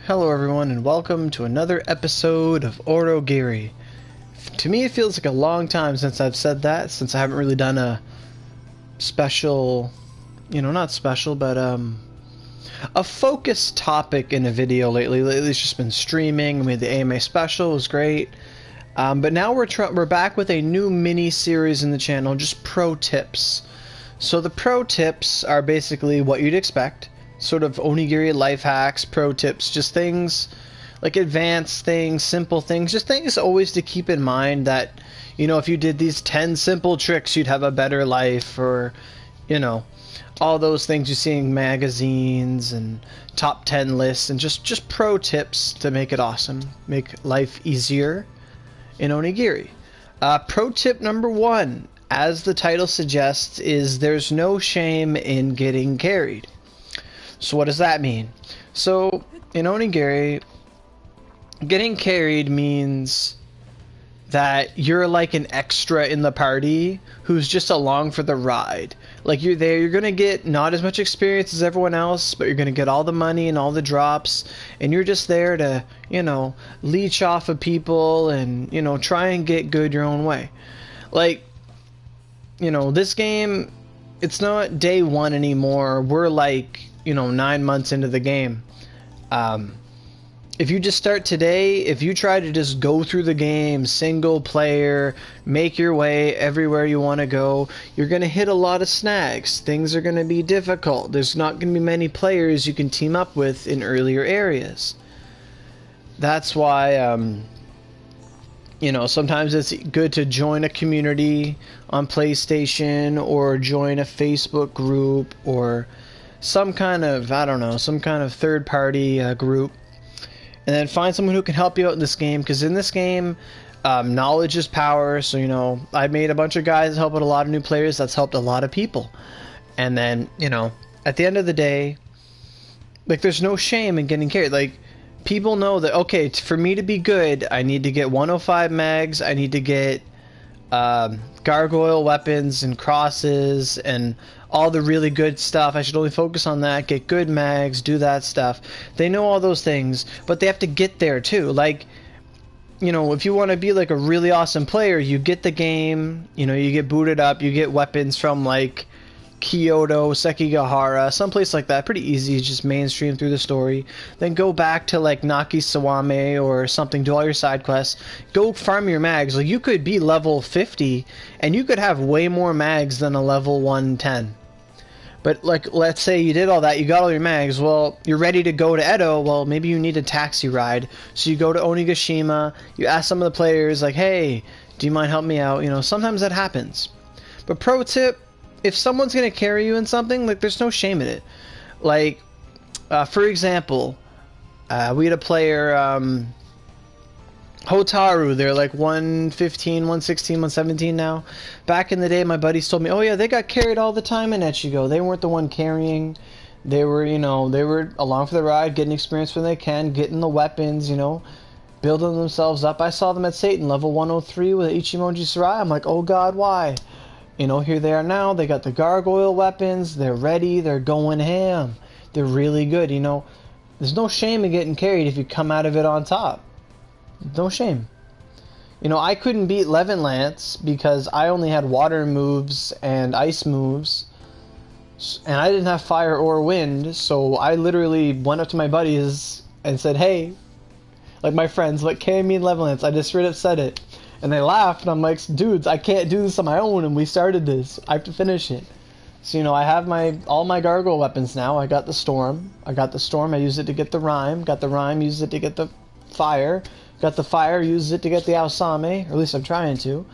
Hello everyone and welcome to another episode of Aurogiri. To me it feels like a long time since I've said that, since I haven't really done a special, not special, but a focused topic in a video lately. Lately it's just been streaming. We had the AMA special, it was great. But now we're back with a new mini-series in the channel, just pro tips. So the pro tips are basically what you'd expect. Sort of onigiri life hacks, pro tips, just things like advanced things, simple things, just things always to keep in mind that, if you did these 10 simple tricks, you'd have a better life, or, all those things you see in magazines and top 10 lists, and just pro tips to make it awesome, make life easier in onigiri. Pro tip number 1, as the title suggests, is there's no shame in getting carried. So what does that mean? So in onigiri, getting carried means that you're like an extra in the party who's just along for the ride. Like, you're there, you're gonna get not as much experience as everyone else, but you're gonna get all the money and all the drops, and you're just there to, leech off of people and, try and get good your own way. Like, this game, it's not day 1 anymore. We're like, 9 months into the game. If you just start today, if you try to just go through the game single player, make your way everywhere you want to go, you're going to hit a lot of snags. Things are going to be difficult. There's not going to be many players you can team up with in earlier areas. That's why sometimes it's good to join a community on PlayStation, or join a Facebook group, or some kind of, third-party group, and then find someone who can help you out in this game, because in this game, knowledge is power. So, I made a bunch of guys that help out a lot of new players. That's helped a lot of people. And then, at the end of the day, like, there's no shame in getting carried. Like, people know that, okay, for me to be good, I need to get 105 mags, I need to get gargoyle weapons and crosses and all the really good stuff. I should only focus on that, get good mags, do that stuff. They know all those things, but they have to get there too. Like, if you want to be like a really awesome player, you get the game, you get booted up, you get weapons from like Kyoto, Sekigahara, someplace like that. Pretty easy, just mainstream through the story. Then go back to like Naki Sawame or something, do all your side quests, go farm your mags. Like, you could be level 50 and you could have way more mags than a level 110. But like, let's say you did all that, you got all your mags, well, you're ready to go to Edo, well, maybe you need a taxi ride. So you go to Onigashima, you ask some of the players, like, hey, do you mind helping me out? Sometimes that happens. But pro tip, if someone's going to carry you in something, like, there's no shame in it. Like, for example, we had a player, Hotaru, they're like 115, 116, 117 now. Back in the day, my buddies told me, oh yeah, they got carried all the time in Echigo. They weren't the one carrying. They were, they were along for the ride, getting experience when they can, getting the weapons, building themselves up. I saw them at Satan, level 103 with Ichimonji Sarai. I'm like, oh god, why? Here they are now, they got the gargoyle weapons, they're ready, they're going ham. They're really good, There's no shame in getting carried if you come out of it on top. No shame. I couldn't beat Levin Lance because I only had water moves and ice moves, and I didn't have fire or wind, so I literally went up to my buddies and said, hey, like my friends, like, carry me in Levin Lance. I just straight up said it. And they laughed, and I'm like, dudes, I can't do this on my own, and we started this. I have to finish it. So, I have all my gargoyle weapons now. I got the storm. I used it to get the rhyme. Got the rhyme, used it to get the fire. Got the fire, used it to get the Aosame. Or at least I'm trying to.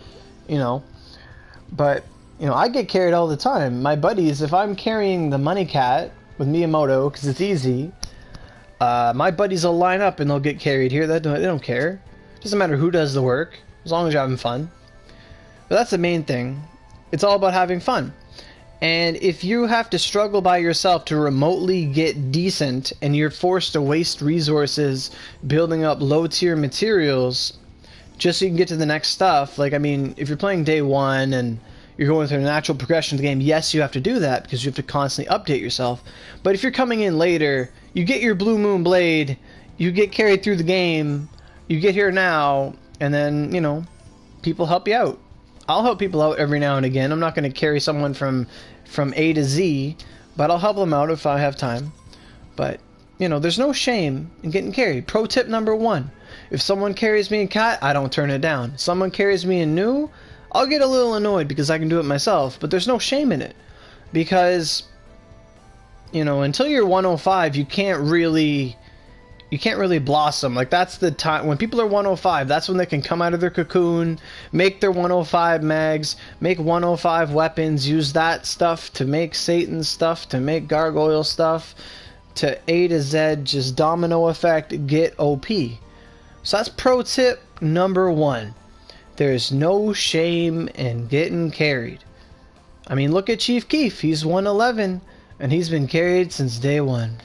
But, I get carried all the time. My buddies, if I'm carrying the Money Cat with Miyamoto, because it's easy, my buddies will line up and they'll get carried here. They don't care. Doesn't matter who does the work, as long as you're having fun. But that's the main thing. It's all about having fun. And if you have to struggle by yourself to remotely get decent, and you're forced to waste resources building up low-tier materials just so you can get to the next stuff, like, I mean, if you're playing day 1 and you're going through a natural progression of the game, yes, you have to do that because you have to constantly update yourself. But if you're coming in later, you get your Blue Moon Blade, you get carried through the game, you get here now, and then, you know, people help you out. I'll help people out every now and again. I'm not going to carry someone from A to Z, but I'll help them out if I have time. But, you know, there's no shame in getting carried. Pro tip number 1. If someone carries me in cat, I don't turn it down. Someone carries me in new, I'll get a little annoyed because I can do it myself, but there's no shame in it. Because, you know, until you're 105, you can't really blossom. Like, that's the time when people are 105, that's when they can come out of their cocoon, make their 105 mags, make 105 weapons, use that stuff to make Satan stuff, to make gargoyle stuff, to A to Z, just domino effect, get OP. So that's pro tip number 1. There's no shame in getting carried. I mean, look at Chief Keef. He's 111, and he's been carried since day 1.